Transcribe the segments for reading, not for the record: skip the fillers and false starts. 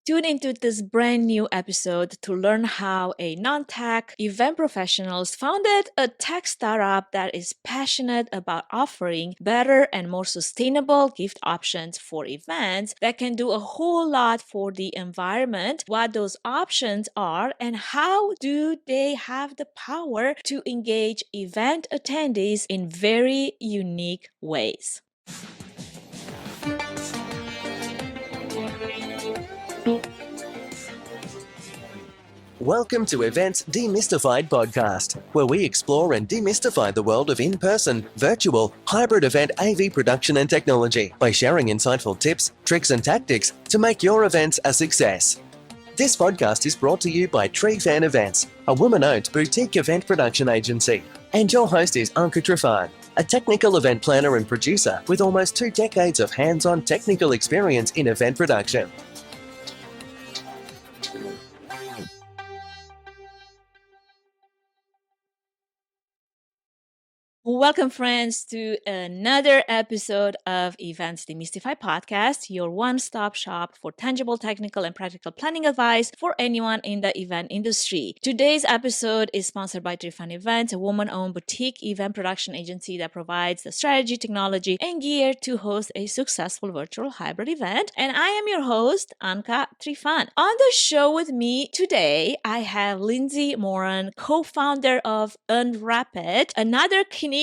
Tune into this brand new episode to learn how a non-tech event professionals founded a tech startup that is passionate about offering better and more sustainable gift options for events that can do a whole lot for the environment, what those options are, and how do they have the power to engage event attendees in very unique ways. Welcome to Events Demystified podcast, where we explore and demystify the world of in-person, virtual, hybrid event AV production and technology by sharing insightful tips, tricks and tactics to make your events a success. This podcast is brought to you by Tree Fan Events, a woman-owned boutique event production agency. And your host is Anka Trifan, a technical event planner and producer with almost 2 decades of hands-on technical experience in event production. Welcome, friends, to another episode of Events Demystified Podcast, your one-stop shop for tangible, technical, and practical planning advice for anyone in the event industry. Today's episode is sponsored by Trifan Events, a woman-owned boutique event production agency that provides the strategy, technology, and gear to host a successful virtual hybrid event. And I am your host, Anka Trifan. On the show with me today, I have Lindsay Moran, co-founder of UnWrapit, another Canadian,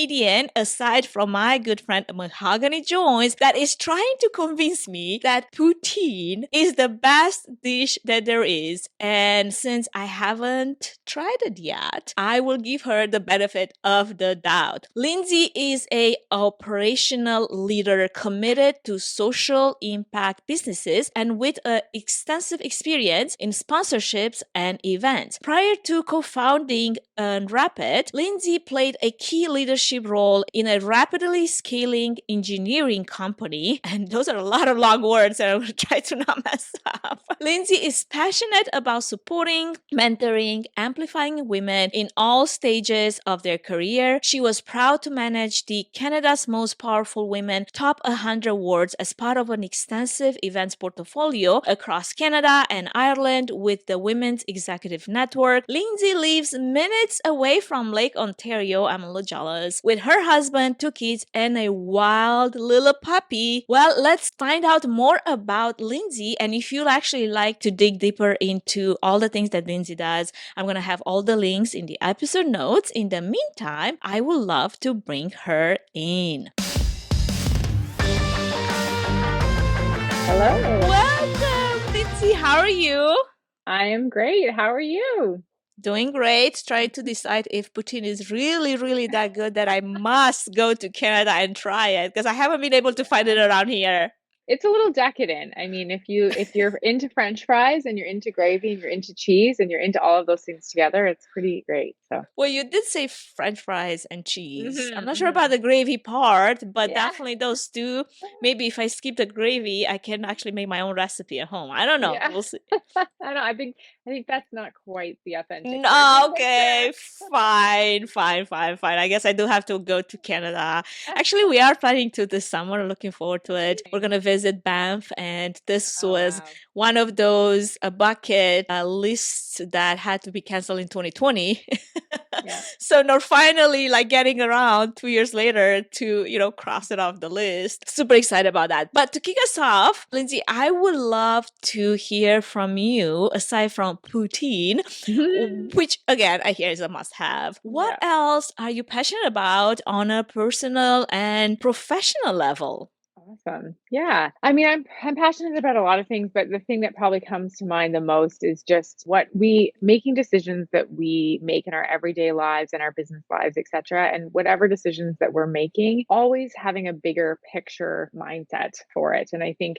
aside from my good friend Mahogany Jones, that is trying to convince me that poutine is the best dish that there is. And since I haven't tried it yet, I will give her the benefit of the doubt. Lindsay is an operational leader committed to social impact businesses and with an extensive experience in sponsorships and events. Prior to co-founding UnWrapit, Lindsay played a key leadership role in a rapidly scaling engineering company. And those are a lot of long words that I will try to not mess up. Lindsay is passionate about supporting, mentoring, amplifying women in all stages of their career. She was proud to manage the Canada's Most Powerful Women Top 100 Awards as part of an extensive events portfolio across Canada and Ireland with the Women's Executive Network. Lindsay lives minutes away from Lake Ontario. I'm a little jealous. With her husband, 2 kids, and a wild little puppy. Well, let's find out more about Lindsay. And if you'd actually like to dig deeper into all the things that Lindsay does, I'm going to have all the links in the episode notes. In the meantime, I would love to bring her in. Hello. Welcome, Lindsay. How are you? I am great. How are you? Doing great. Trying to decide if poutine is really, really that good that I must go to Canada and try it because I haven't been able to find it around here. It's a little decadent. I mean, if you're into French fries and you're into gravy and you're into cheese and you're into all of those things together, it's pretty great. So, well, you did say French fries and cheese. Mm-hmm, I'm not sure about the gravy part, but yeah. definitely those two. Maybe if I skip the gravy, I can actually make my own recipe at home. I don't know. Yeah. We'll see. I don't know. I think that's not quite the authentic. No, okay, fine. I guess I do have to go to Canada. Actually, we are planning to this summer. Looking forward to it. We're gonna visit Banff, and this was one of those bucket lists that had to be canceled in 2020. Yeah. So now finally like getting around 2 years later to, cross it off the list. Super excited about that. But to kick us off, Lindsay, I would love to hear from you, aside from poutine, which again, I hear is a must have. What else are you passionate about on a personal and professional level? Awesome. Yeah. I mean, I'm passionate about a lot of things, but the thing that probably comes to mind the most is just making decisions that we make in our everyday lives and our business lives, etc. And whatever decisions that we're making, always having a bigger picture mindset for it. And I think,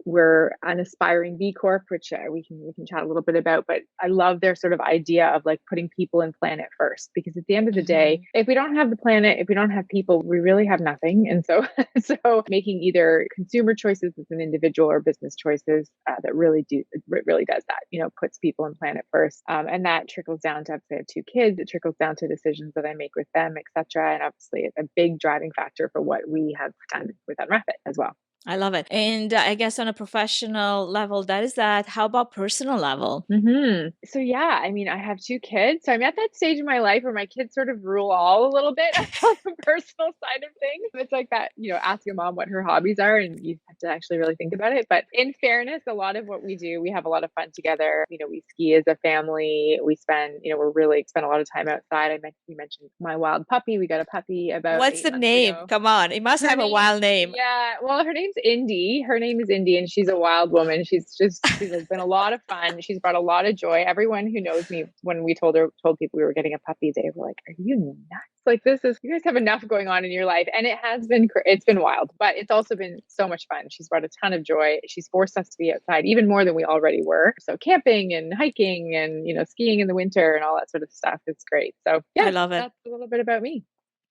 we're an aspiring B Corp, which we can chat a little bit about, but I love their sort of idea of like putting people and planet first, because at the end of the day, if we don't have the planet, if we don't have people, we really have nothing. And so making either consumer choices as an individual or business choices that really does that, puts people and planet first. And that trickles down to, I have 2 kids, it trickles down to decisions that I make with them, etc. And obviously it's a big driving factor for what we have done with UnWrapit as well. I love it. And I guess on a professional level, that is that. How about personal level? So yeah, I mean, I have 2 kids. So I'm at that stage in my life where my kids sort of rule all a little bit on the personal side of things. It's like that, ask your mom what her hobbies are and you have to actually really think about it. But in fairness, a lot of what we do, we have a lot of fun together. We ski as a family. We spend, we're really spend a lot of time outside. You mentioned my wild puppy. We got a puppy about What's 8 the months name? ago. Come on. It must Her have a name, wild name. yeah. Well, her name's Indy. Her name is Indy, and she's a wild woman. She's been a lot of fun. She's brought a lot of joy. Everyone who knows me, when we told people we were getting a puppy, they were like, "Are you nuts? Like you guys have enough going on in your life." And it's been wild, but it's also been so much fun. She's brought a ton of joy. She's forced us to be outside even more than we already were. So camping and hiking and skiing in the winter and all that sort of stuff. It's great. So yeah, I love it. that's a little bit about me.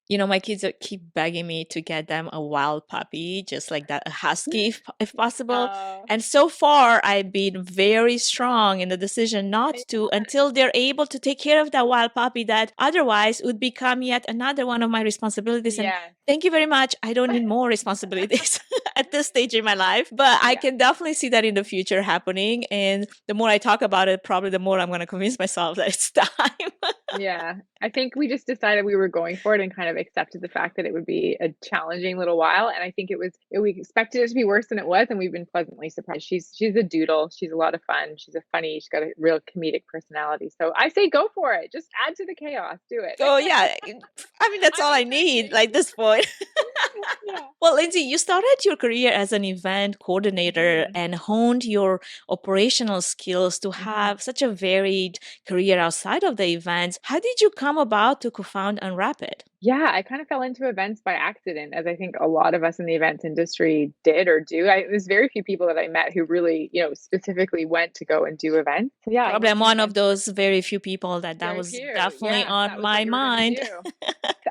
My kids keep begging me to get them a wild puppy, just like that, a husky if possible. And so far, I've been very strong in the decision not to until they're able to take care of that wild puppy that otherwise would become yet another one of my responsibilities. And thank you very much. I don't need more responsibilities at this stage in my life, but I can definitely see that in the future happening. And the more I talk about it, probably the more I'm going to convince myself that it's time. Yeah, I think we just decided we were going for it and kind of accepted the fact that it would be a challenging little while. And I think we expected it to be worse than it was, and we've been pleasantly surprised. She's a doodle. She's a lot of fun. She's she's got a real comedic personality. So I say go for it. Just add to the chaos. Do it. Oh yeah. I mean, that's all I need like this point. Yeah. Well, Lindsay, you started your career as an event coordinator and honed your operational skills to have such a varied career outside of the events. How did you come about to co-found UnWrapit? Yeah, I kind of fell into events by accident, as I think a lot of us in the events industry did or do. There's very few people that I met who really, specifically went to go and do events. So yeah, Probably I'm one of those very few people that was definitely on my mind.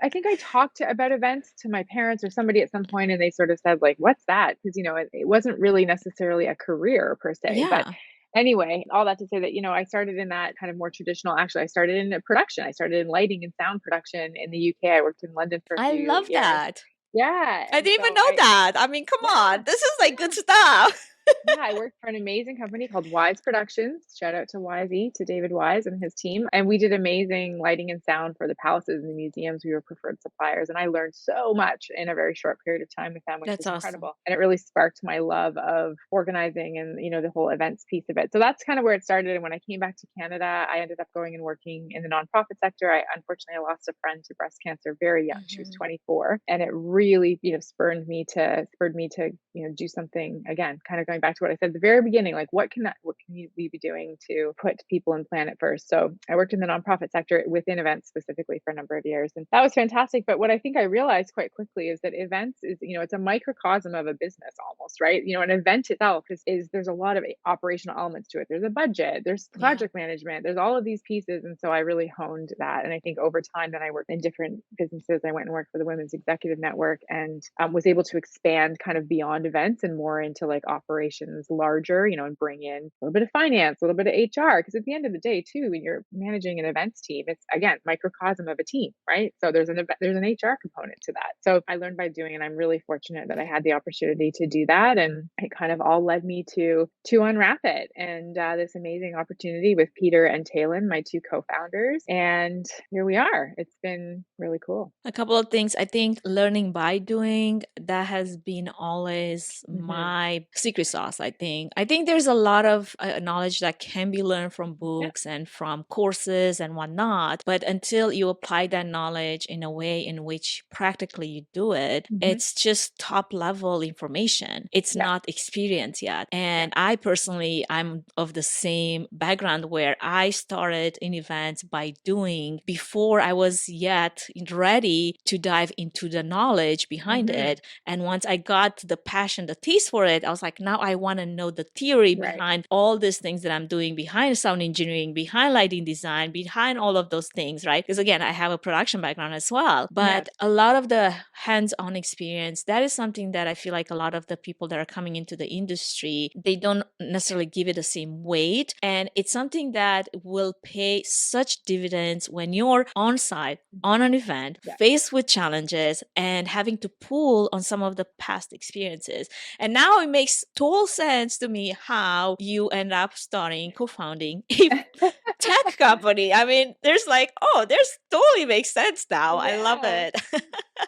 I think I talked about events to my parents or somebody at some point, and they sort of said, like, what's that? Because, it wasn't really necessarily a career per se. But anyway, all that to say that, I started in that kind of more traditional, actually, I started in production. I started in lighting and sound production in the UK. I worked in London for a few years. I love that. Yeah. I didn't even know that. I mean, come on. This is like good stuff. Yeah, I worked for an amazing company called Wise Productions. Shout out to Wisey, to David Wise and his team. And we did amazing lighting and sound for the palaces and the museums. We were preferred suppliers. And I learned so much in a very short period of time with them, which was incredible. And it really sparked my love of organizing and, the whole events piece of it. So that's kind of where it started. And when I came back to Canada, I ended up going and working in the nonprofit sector. Unfortunately, I lost a friend to breast cancer very young. She was 24. And it really, spurred me to, do something, again, kind of going back to what I said at the very beginning, like what can we be doing to put people and planet first? So I worked in the nonprofit sector within events specifically for a number of years, and that was fantastic. But what I think I realized quite quickly is that events is, it's a microcosm of a business almost, right? An event itself is there's a lot of operational elements to it. There's a budget, there's project management, there's all of these pieces. And so I really honed that. And I think over time then I worked in different businesses. I went and worked for the Women's Executive Network and was able to expand kind of beyond events and more into like operations larger, and bring in a little bit of finance, a little bit of HR. Because at the end of the day, too, when you're managing an events team, it's again microcosm of a team, right? So there's an HR component to that. So I learned by doing, and I'm really fortunate that I had the opportunity to do that, and it kind of all led me to UnWrapit and this amazing opportunity with Peter and Talon, my two co-founders, and here we are. It's been really cool. A couple of things. I think learning by doing, that has been always my secret sauce. I think there's a lot of knowledge that can be learned from books and from courses and whatnot, but until you apply that knowledge in a way in which practically you do it, it's just top level information. It's not experience yet. And I personally, I'm of the same background where I started in events by doing before I was yet ready to dive into the knowledge behind it. And once I got the passion, the taste for it, I was like, now I want to know the theory Right. behind all these things that I'm doing, behind sound engineering, behind lighting design, behind all of those things, right? Because again, I have a production background as well. But Yes. a lot of the hands-on experience, that is something that I feel like a lot of the people that are coming into the industry, they don't necessarily give it the same weight. And it's something that will pay such dividends when you're on site on an event, Yeah. faced with challenges and having to pull on some of the past experiences. And now it makes total sense to me how you end up starting, co-founding a tech company. I mean, there's totally makes sense now. I love Yeah. it.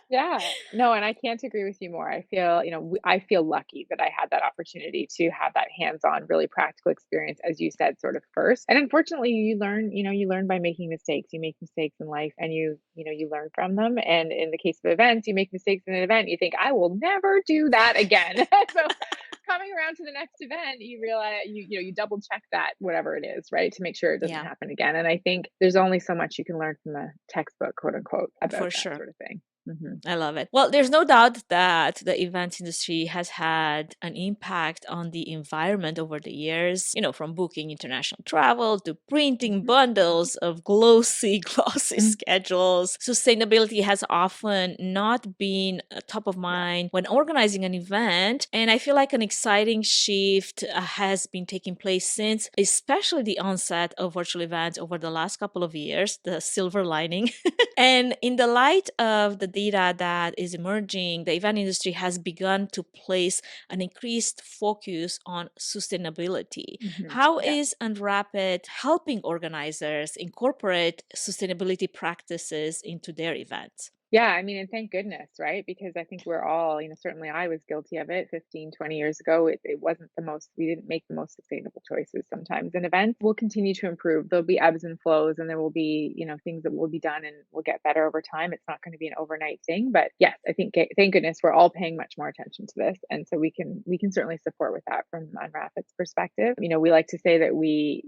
Yeah. No, and I can't agree with you more. I feel, I feel lucky that I had that opportunity to have that hands-on, really practical experience, as you said, sort of first. And unfortunately, you learn by making mistakes. You make mistakes in life and you learn from them. And in the case of events, you make mistakes in an event, you think, I will never do that again. So coming around to the next event, you realize you double check that, whatever it is, right? To make sure it doesn't Yeah, happen again. And I think there's only so much you can learn from a textbook, quote unquote, about for that sure. sort of thing. Mhm. I love it. Well, there's no doubt that the events industry has had an impact on the environment over the years, from booking international travel to printing Mhm. bundles of glossy Mhm. schedules. Sustainability has often not been top of Yeah. mind when organizing an event. And I feel like an exciting shift has been taking place since, especially the onset of virtual events over the last couple of years, the silver lining. And in the light of the data that is emerging, the event industry has begun to place an increased focus on sustainability. Mhm. How Yeah. is unWrapit helping organizers incorporate sustainability practices into their events? Yeah, I mean, and thank goodness, right? Because I think we're all, certainly I was guilty of it 15, 20 years ago. It wasn't we didn't make the most sustainable choices sometimes. And events will continue to improve. There'll be ebbs and flows, and there will be, things that will be done and will get better over time. It's not going to be an overnight thing. But yes, I think, thank goodness, we're all paying much more attention to this. And so we can certainly support with that from Unwrapit's perspective. We like to say that we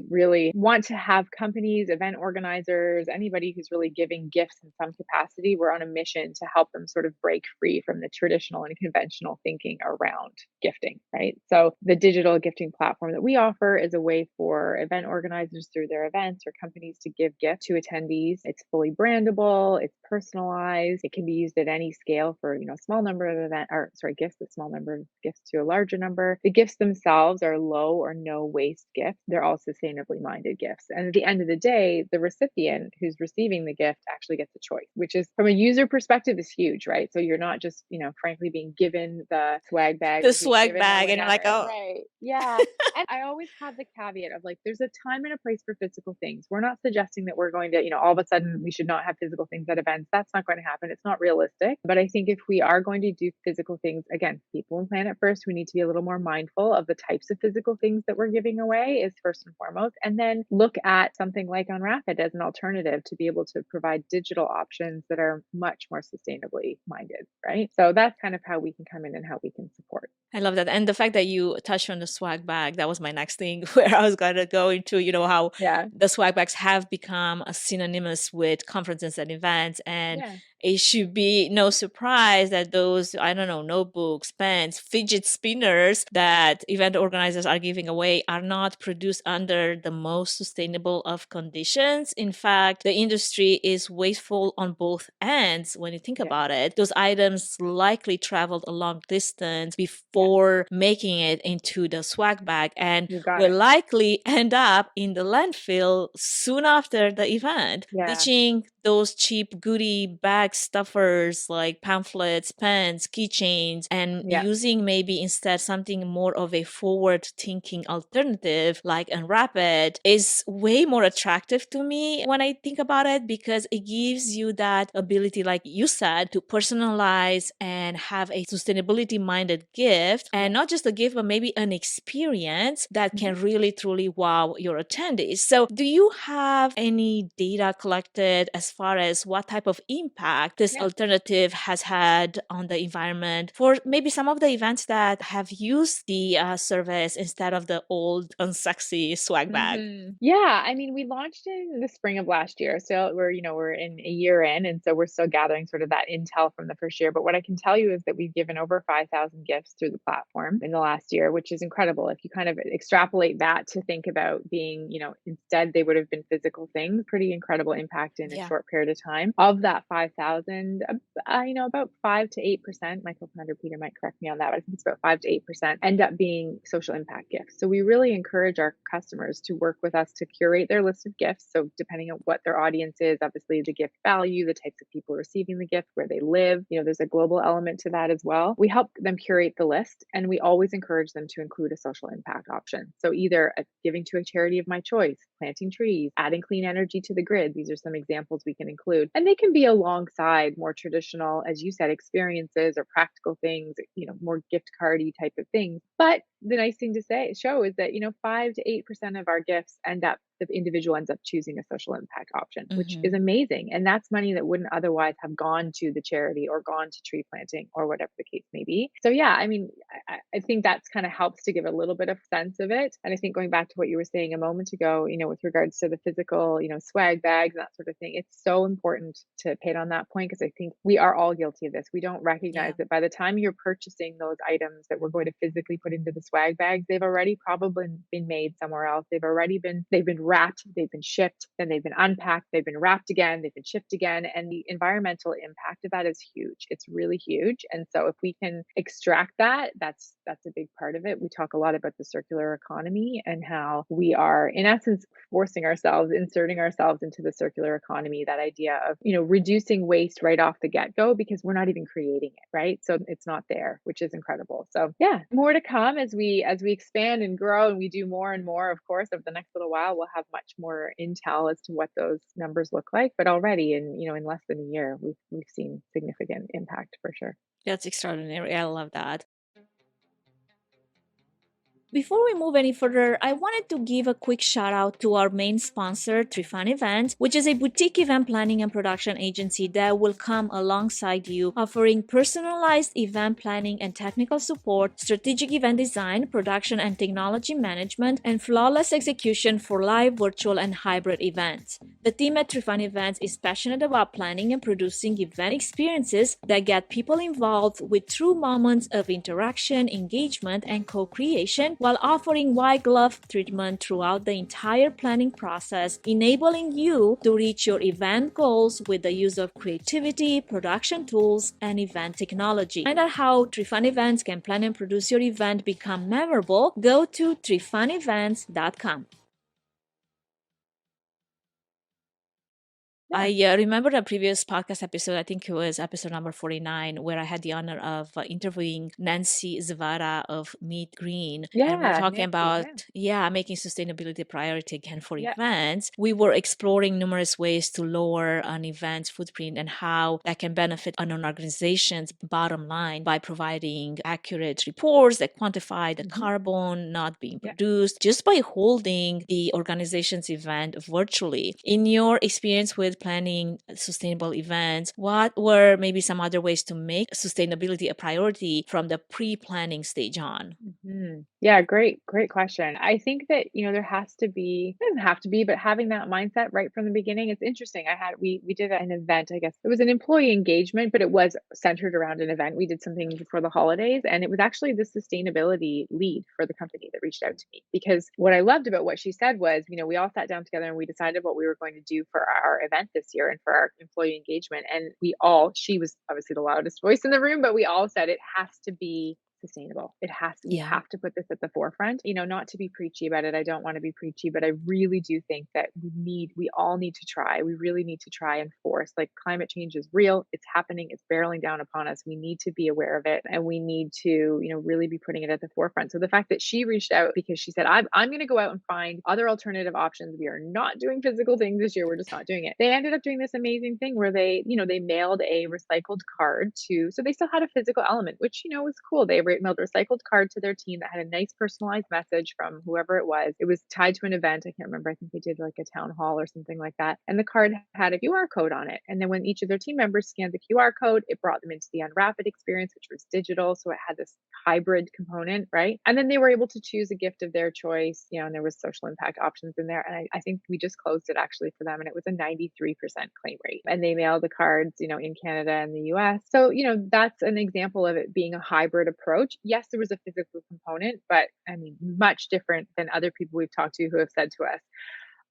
really want to have companies, event organizers, anybody who's really giving gifts in some capacity. We're on a mission to help them sort of break free from the traditional and conventional thinking around gifting, right? So the digital gifting platform that we offer is a way for event organizers through their events or companies to give gifts to attendees. It's fully brandable, it's personalized, it can be used at any scale for, small number of gifts, a small number of gifts to a larger number. The gifts themselves are low or no waste gifts. They're all sustainably minded gifts. And at the end of the day, the recipient who's receiving the gift actually gets a choice, which is from a user perspective is huge, right? So you're not just, frankly, being given the swag bag The or being swag given the bag, and you're like, whatever, oh, right? Yeah. And I always have the caveat of like, there's a time and a place for physical things. We're not suggesting that we're going to, all of a sudden we should not have physical things at events. That's not going to happen. It's not realistic. But I think if we are going to do physical things, again, people and planet first, we need to be a little more mindful of the types of physical things that we're giving away is first and foremost. And then look at something like Unwrappit as an alternative to be able to provide digital options that are much more sustainably minded, right? So that's kind of how we can come in and how we can support. I love that. And the fact that you touched on the swag bag, that was my next thing where I was going to go into, how Yeah. the swag bags have become a synonymous with conferences and events. And Yeah. it should be no surprise that those, I don't know, notebooks, pens, fidget spinners that event organizers are giving away are not produced under the most sustainable of conditions. In fact, the industry is wasteful on both ends when you think Yeah. about it. Those items likely traveled a long distance Yeah. before making it into the swag bag and You got will it. likely end up in the landfill soon after the event. Yeah. Ditching those cheap goodie bag stuffers like pamphlets, pens, keychains, and Yeah. using maybe instead something more of a forward thinking alternative like Unwrapit is way more attractive to me when I think about it because it gives you that ability, like you said, to personalize and have a sustainability minded gift, and Yeah. not just a gift, but maybe an experience that Mhm. can really truly wow your attendees. So, do you have any data collected as far as what type of impact impact this alternative has had on the environment for maybe some of the events that have used the service instead of the old unsexy swag bag? Yeah, I mean, we launched in the spring of last year, so we're in a year in, and so we're still gathering sort of that intel from the first year. But what I can tell you is that we've given over 5,000 gifts through the platform in the last year, which is incredible. If you kind of extrapolate that to think about being, instead they would have been physical things, pretty incredible impact in a Yeah. short period of time. Of that 5,000, about 5 to 8%, my co-founder Peter might correct me on that, but I think it's about 5 to 8% end up being social impact gifts. So we really encourage our customers to work with us to curate their list of gifts. So depending on what their audience is, obviously the gift value, the types of people receiving the gift, where they live, there's a global element to that as well. We help them curate the list, and we always encourage them to include a social impact option. So either giving to a charity of my choice, planting trees, adding clean energy to the grid. These are some examples we can include. And they can be alongside more traditional, as you said, experiences or practical things, more gift cardy type of things. But the nice thing to show is that, 5 to 8% of our gifts the individual ends up choosing a social impact option, which is amazing. And that's money that wouldn't otherwise have gone to the charity or gone to tree planting or whatever the case may be. So yeah, I mean, I think that's kind of helps to give a little bit of sense of it. And I think going back to what you were saying a moment ago, with regards to the physical, swag bags, that sort of thing, it's so important to hit on that point, because I think we are all guilty of this. We don't recognize that by the time you're purchasing those items that we're going to physically put into the swag bags, they've already probably been made somewhere else. They've been wrapped, they've been shipped, then they've been unpacked, they've been wrapped again, they've been shipped again. And the environmental impact of that is huge. It's really huge. And so if we can extract that, that's a big part of it. We talk a lot about the circular economy and how we are, in essence, inserting ourselves into the circular economy, that idea of, reducing waste right off the get-go, because we're not even creating it, right? So it's not there, which is incredible. So yeah, more to come as we expand and grow and we do more and more. Of course, over the next little while, we'll have much more intel as to what those numbers look like. But already in less than a year, we've seen significant impact for sure. That's extraordinary. I love that. Before we move any further, I wanted to give a quick shout out to our main sponsor, Trifan Events, which is a boutique event planning and production agency that will come alongside you, offering personalized event planning and technical support, strategic event design, production and technology management, and flawless execution for live, virtual, and hybrid events. The team at Trifan Events is passionate about planning and producing event experiences that get people involved with true moments of interaction, engagement, and co-creation, while offering white glove treatment throughout the entire planning process, enabling you to reach your event goals with the use of creativity, production tools, and event technology. Find out how Trifan Events can plan and produce your event become memorable. Go to trifanevents.com. I remember a previous podcast episode, I think it was episode number 49, where I had the honor of interviewing Nancy Zavara of Meet Green. And we were talking about, making sustainability a priority again for events. We were exploring numerous ways to lower an event's footprint and how that can benefit an organization's bottom line by providing accurate reports that quantify the carbon not being produced just by holding the organization's event virtually. In your experience with planning sustainable events, what were maybe some other ways to make sustainability a priority from the pre-planning stage on? Yeah, great question. I think that, there has to be, it doesn't have to be, but having that mindset right from the beginning, it's interesting. We did an event, I guess it was an employee engagement, but it was centered around an event. We did something before the holidays, and it was actually the sustainability lead for the company that reached out to me, because what I loved about what she said was, we all sat down together and we decided what we were going to do for our event this year and for our employee engagement. And she was obviously the loudest voice in the room, but we all said it has to be sustainable. We have to put this at the forefront, not to be preachy about it. I don't want to be preachy, but I really do think that we all need to try. We really need to try and force, like, climate change is real. It's happening. It's barreling down upon us. We need to be aware of it, and we need to, really be putting it at the forefront. So the fact that she reached out because she said, I'm going to go out and find other alternative options. We are not doing physical things this year. We're just not doing it. They ended up doing this amazing thing where they mailed a recycled card so they still had a physical element, which, was cool. They were mailed a recycled card to their team that had a nice personalized message from whoever it was. It was tied to an event. I can't remember. I think they did like a town hall or something like that. And the card had a QR code on it. And then when each of their team members scanned the QR code, it brought them into the unWrapit experience, which was digital. So it had this hybrid component, right? And then they were able to choose a gift of their choice, and there was social impact options in there. And I think we just closed it actually for them, and it was a 93% claim rate. And they mailed the cards, in Canada and the US. So, that's an example of it being a hybrid approach. Yes, there was a physical component, but I mean, much different than other people we've talked to who have said to us,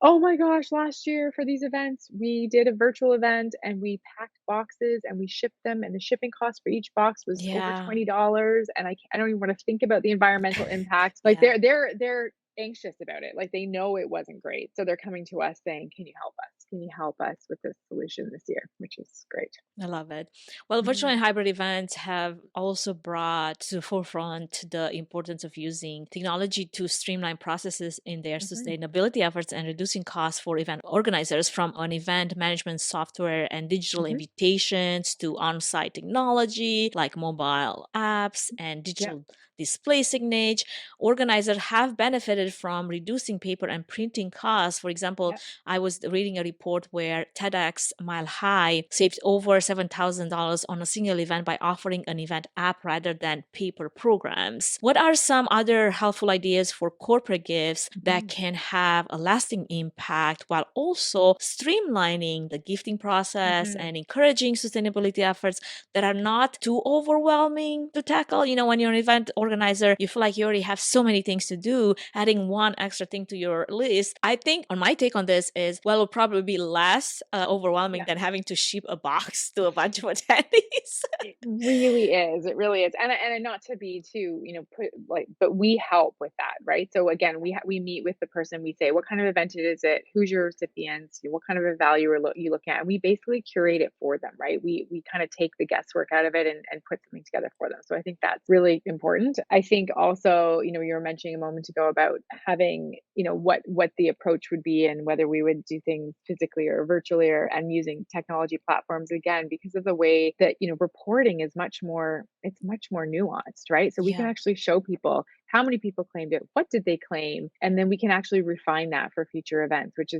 oh my gosh, last year for these events, we did a virtual event and we packed boxes and we shipped them, and the shipping cost for each box was over Yeah. $20. And I don't even want to think about the environmental impact. Like Yeah. they're anxious about it. Like they know it wasn't great. So they're coming to us saying, can you help us? Can you help us with this solution this year? Which is great. I love it. Well, virtual Mhm. and hybrid events have also brought to the forefront the importance of using technology to streamline processes in their Mhm. sustainability efforts and reducing costs for event organizers, from an event management software and digital Mhm. invitations to on-site technology like mobile apps and Yep. digital display signage. Organizers have benefited from reducing paper and printing costs. For example, Yep. I was reading a report where TEDx Mile High saved over $7,000 on a single event by offering an event app rather than paper programs. What are some other helpful ideas for corporate gifts that Mhm. can have a lasting impact while also streamlining the gifting process Mhm. and encouraging sustainability efforts that are not too overwhelming to tackle? When you're an event organizer, you feel like you already have so many things to do. Adding one extra thing to your list, I think, on my take on this is, well, it'll probably be less overwhelming Yeah. than having to ship a box to a bunch of attendees. It really is. It really is. And not to be too, put like, but we help with that, right? So again, we meet with the person. We say, what kind of event is it? Who's your recipients? What kind of a value are you looking at? And we basically curate it for them, right? We kind of take the guesswork out of it and put something together for them. So I think that's really important. I think also, you were mentioning a moment ago about having, what the approach would be and whether we would do things physically or virtually, and using technology platforms, again, because of the way that, reporting is much more nuanced, right? So we can Yeah, actually show people how many people claimed it, what did they claim, and then we can actually refine that for future events, which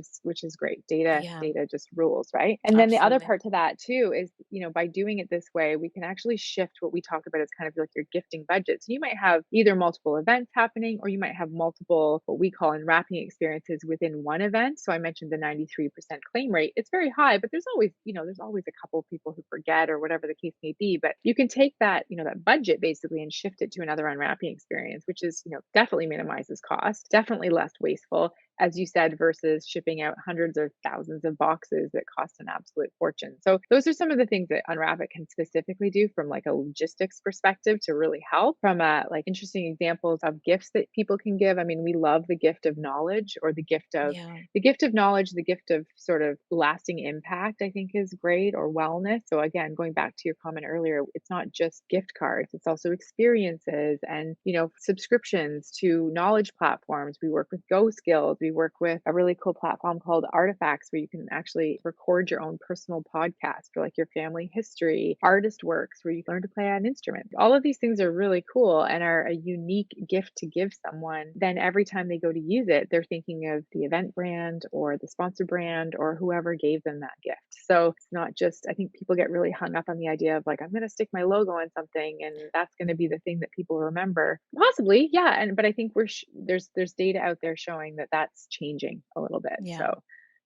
is great. yeah, Data just rules, right? And then the other absolutely. part to that too is, by doing it this way, we can actually shift what we talk about as kind of like your gifting budget. So you might have either multiple events happening, or you might have multiple what we call unwrapping experiences within one event. So I mentioned the 93% claim rate. It's very high, but there's always a couple of people who forget or whatever the case may be. But you can take that, that budget basically and shift it to another unwrapping experience, which is, definitely minimizes cost, definitely less wasteful, as you said, versus shipping out hundreds or thousands of boxes that cost an absolute fortune. So those are some of the things that Unwrapit can specifically do from like a logistics perspective to really help. From like interesting examples of gifts that people can give. I mean, we love the gift of knowledge, or Yeah, the gift of knowledge, the gift of sort of lasting impact, I think is great, or wellness. So again, going back to your comment earlier, it's not just gift cards, it's also experiences and, subscriptions to knowledge platforms. We work with Go Skills. We work with a really cool platform called Artifacts, where you can actually record your own personal podcast for like your family history, artist works where you learn to play an instrument. All of these things are really cool and are a unique gift to give someone. Then every time they go to use it, they're thinking of the event brand or the sponsor brand or whoever gave them that gift. So it's not just, I think people get really hung up on the idea of like, I'm going to stick my logo on something and that's going to be the thing that people remember. Possibly, yeah. But I think there's data out there showing that that's changing a little bit. yeah. So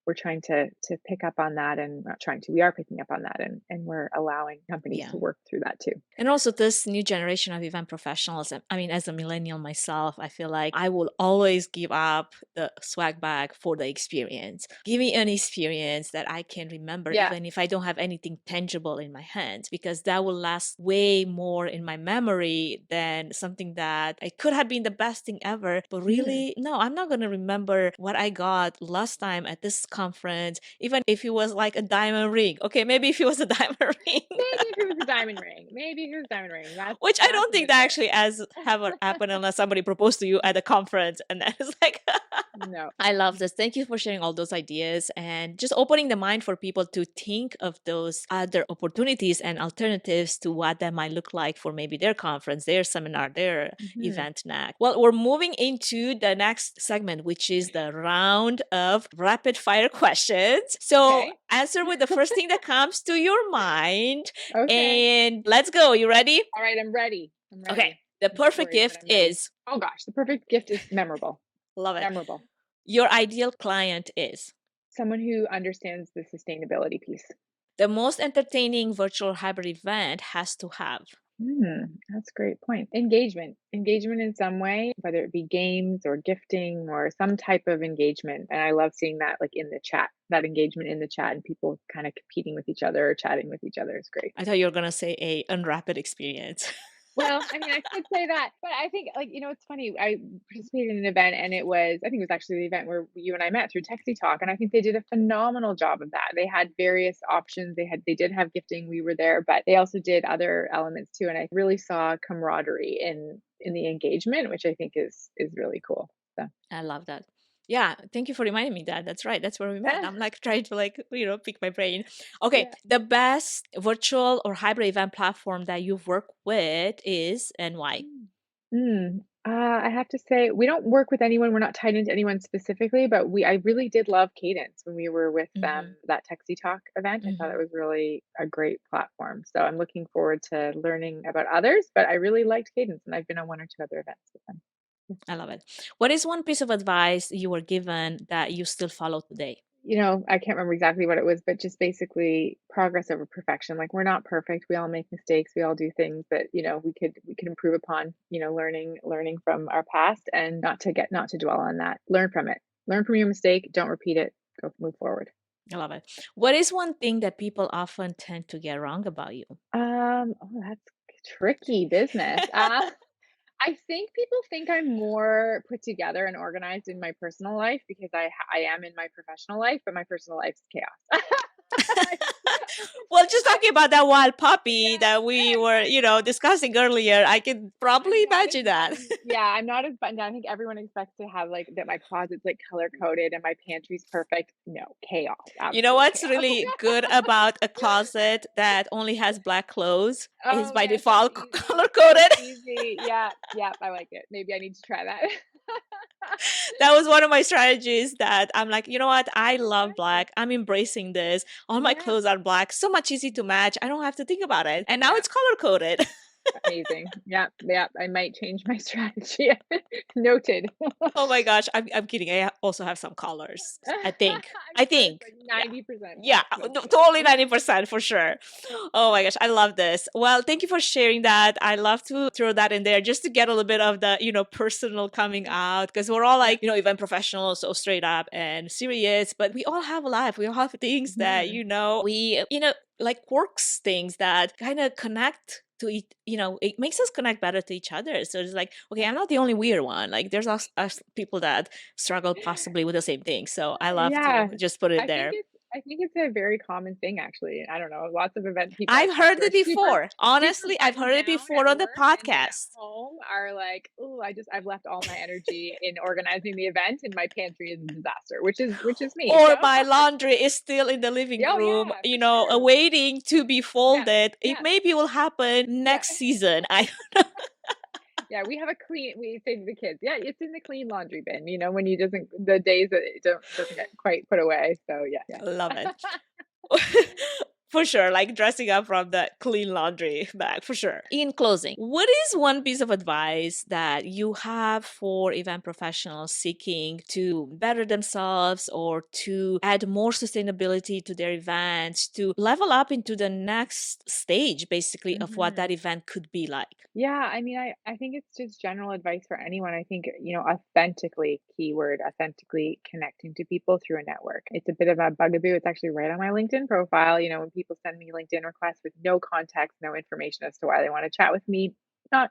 we're trying to pick up on that, and not trying to, we are picking up on that, and we're allowing companies Yeah. to work through that too. And also, this new generation of event professionals, I mean, as a millennial myself, I feel like I will always give up the swag bag for the experience. Give me an experience that I can remember, Yeah. even if I don't have anything tangible in my hands, because that will last way more in my memory than something that it could have been the best thing ever. But Mm. really, no, I'm not going to remember what I got last time at this conference, even if it was like a diamond ring. Okay, maybe if it was a diamond ring. Maybe if it was a diamond ring. Maybe if it was a diamond ring. Which I That's don't a think bit that fair. actually has ever happened unless somebody proposed to you at a conference, and then it's like No. I love this. Thank you for sharing all those ideas and just opening the mind for people to think of those other opportunities and alternatives to what that might look like for maybe their conference, their seminar, their Mhm. event next. Well, we're moving into the next segment, which is the round of rapid fire questions. So Okay. answer with the first thing that comes to your mind. Okay. And let's go. You ready? All right, I'm ready. I'm Okay. ready. The I'm a bit perfect worried, but gift I'm ready. is, Oh gosh, the perfect gift is memorable. love it. Memorable. Your ideal client is. Someone who understands the sustainability piece. The most entertaining virtual hybrid event has to have. That's a great point. Engagement. Engagement in some way, whether it be games or gifting or some type of engagement. And I love seeing that like in the chat, that engagement in the chat and people kind of competing with each other or chatting with each other is great. I thought you were going to say a unwrapped experience. Well, I mean, I could say that, but I think like, it's funny. I participated in an event and I think it was actually the event where you and I met through Texty Talk. And I think they did a phenomenal job of that. They had various options. They did have gifting. We were there, but they also did other elements too. And I really saw camaraderie in the engagement, which I think is really cool. So I love that. Yeah, thank you for reminding me that. That's right. That's where we met. I'm like trying to pick my brain. Okay, yeah. the best virtual or hybrid event platform that you've worked with is and why? I have to say we don't work with anyone. We're not tied into anyone specifically, but I really did love Cadence when we were with Mm-hmm. that Texty Talk event. I thought Mm-hmm. it was really a great platform. So I'm looking forward to learning about others, but I really liked Cadence and I've been on one or two other events with them. I love it. What is one piece of advice you were given that you still follow today? I can't remember exactly what it was, but just basically progress over perfection. Like we're not perfect. We all make mistakes. We all do things that, we could improve upon, learning from our past and not to dwell on that. Learn from it. Learn from your mistake. Don't repeat it. Go move forward. I love it. What is one thing that people often tend to get wrong about you? That's tricky business. I think people think I'm more put together and organized in my personal life because I am in my professional life, but my personal life's chaos. Well, just talking about that wild puppy Yeah, that we were, exactly. discussing earlier, I can probably I'm not as imagine that. buttoned. Yeah, I'm not as buttoned down. I think everyone expects to have like that my closet's like color coded and my pantry's perfect. No, chaos. You know Absolute what's chaos. really good about a closet that only has black clothes is Oh by yes, that's default easy. color That's coded. easy. Yeah, yeah, I like it. Maybe I need to try that. That was one of my strategies that I'm like, you know what? I love Exactly. black. I'm embracing this. All my Yeah, clothes are black. So much easy to match. I don't have to think about it. And now yeah. it's color coded. Amazing. Yeah, yeah. I might change my strategy. Noted. Oh my gosh, I'm kidding. I also have some colors. I think. I'm I sure it's think. like Yeah. 90%. Yeah, That's totally funny. 90% for sure. Oh my gosh, I love this. Well, thank you for sharing that. I love to throw that in there just to get a little bit of the, personal coming out because we're all Yeah. like, event professionals, so straight up and serious, but we all have a life. We all have things that, Mhm. we, like quirks, things that kind of connect to each, it makes us connect better to each other. So it's like, okay, I'm not the only weird one. Like there's us people that struggle possibly with the same thing. So I love Yeah. to just put it I think there. it's I think it's a very common thing actually. I don't know. Lots of event people I've I've talked heard to are it super before. super Honestly, I've buttoned heard it down before at on the work and then at podcast. home are like, "Oh, I've left all my energy in organizing the event and my pantry is a disaster," which is me. Or So, my laundry is still in the living oh room, yeah, for sure. awaiting to be Yeah. folded. It Yeah. maybe will happen Yeah. next season. I Yeah, we say to the kids, yeah, it's in the clean laundry bin, when you doesn't the days that it doesn't get quite put away. So yeah, love yeah. it. For sure, like dressing up from the clean laundry bag, for sure. In closing, what is one piece of advice that you have for event professionals seeking to better themselves or to add more sustainability to their events, to level up into the next stage, basically, of what Mhm. that event could be like? Yeah, I mean, I think it's just general advice for anyone. I think, authentically, keyword, authentically connecting to people through a network. It's a bit of a bugaboo. It's actually right on my LinkedIn profile. When people send me LinkedIn requests with no context, no information as to why they want to chat with me, not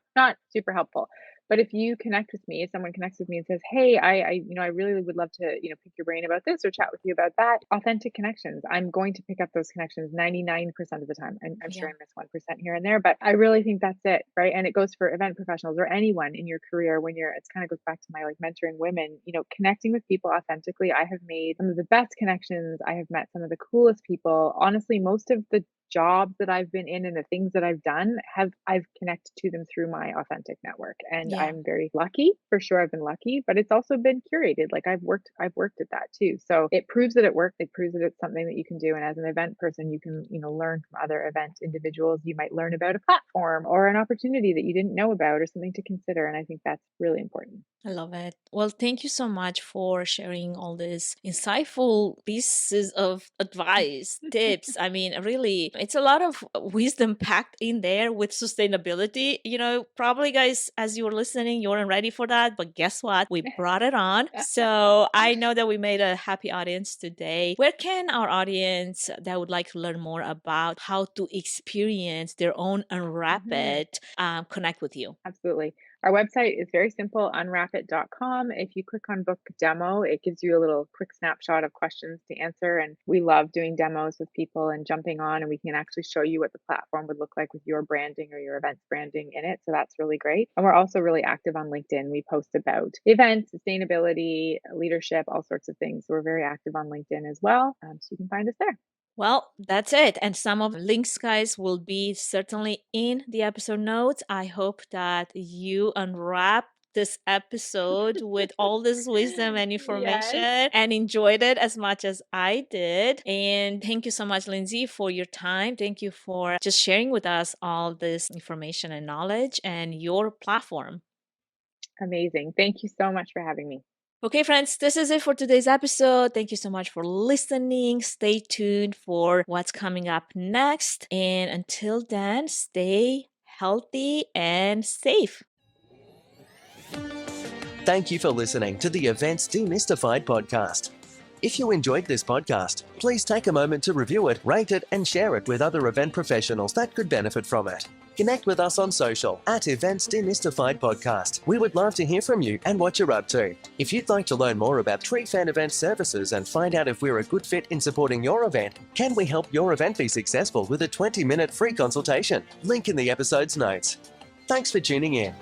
super helpful. But if you connect with me, if someone connects with me and says, "Hey, I really would love to, pick your brain about this or chat with you about that," authentic connections. I'm going to pick up those connections 99% of the time. I'm sure Yeah. I miss 1% here and there, but I really think that's it, right? And it goes for event professionals or anyone in your career when it's kind of goes back to my like mentoring women, connecting with people authentically. I have made some of the best connections. I have met some of the coolest people. Honestly, most of the jobs that I've been in and the things that I've done I've connected to them through my authentic network. And Yeah. I'm very lucky. For sure I've been lucky, but it's also been curated. Like I've worked at that too. So it proves that it works. It proves that it's something that you can do. And as an event person, you can, learn from other event individuals. You might learn about a platform or an opportunity that you didn't know about or something to consider. And I think that's really important. I love it. Well, thank you so much for sharing all these insightful pieces of advice, tips. I mean, really, it's a lot of wisdom packed in there with sustainability. Probably, guys, as you were listening, you weren't ready for that, but guess what? We brought it on. So I know that we made a happy audience today. Where can our audience that would like to learn more about how to experience their own Mhm. unwrapid connect with you? Absolutely. Our website is very simple, unwrapit.com. If you click on book demo, it gives you a little quick snapshot of questions to answer. And we love doing demos with people and jumping on, and we can actually show you what the platform would look like with your branding or your event's branding in it. So that's really great. And we're also really active on LinkedIn. We post about events, sustainability, leadership, all sorts of things. So we're very active on LinkedIn as well. So you can find us there. Well, that's it. And some of the links, guys, will be certainly in the episode notes. I hope that you unwrap this episode with all this wisdom and information Yes. and enjoyed it as much as I did. And thank you so much, Lindsay, for your time. Thank you for just sharing with us all this information and knowledge and your platform. Amazing. Thank you so much for having me. Okay, friends, this is it for today's episode. Thank you so much for listening. Stay tuned for what's coming up next. And until then, stay healthy and safe. Thank you for listening to the Events Demystified podcast. If you enjoyed this podcast, please take a moment to review it, rate it, and share it with other event professionals that could benefit from it. Connect with us on social at Events Demystified Podcast. We would love to hear from you and what you're up to. If you'd like to learn more about Tree Fan Event services and find out if we're a good fit in supporting your event, can we help your event be successful with a 20-minute free consultation? Link in the episode's notes. Thanks for tuning in.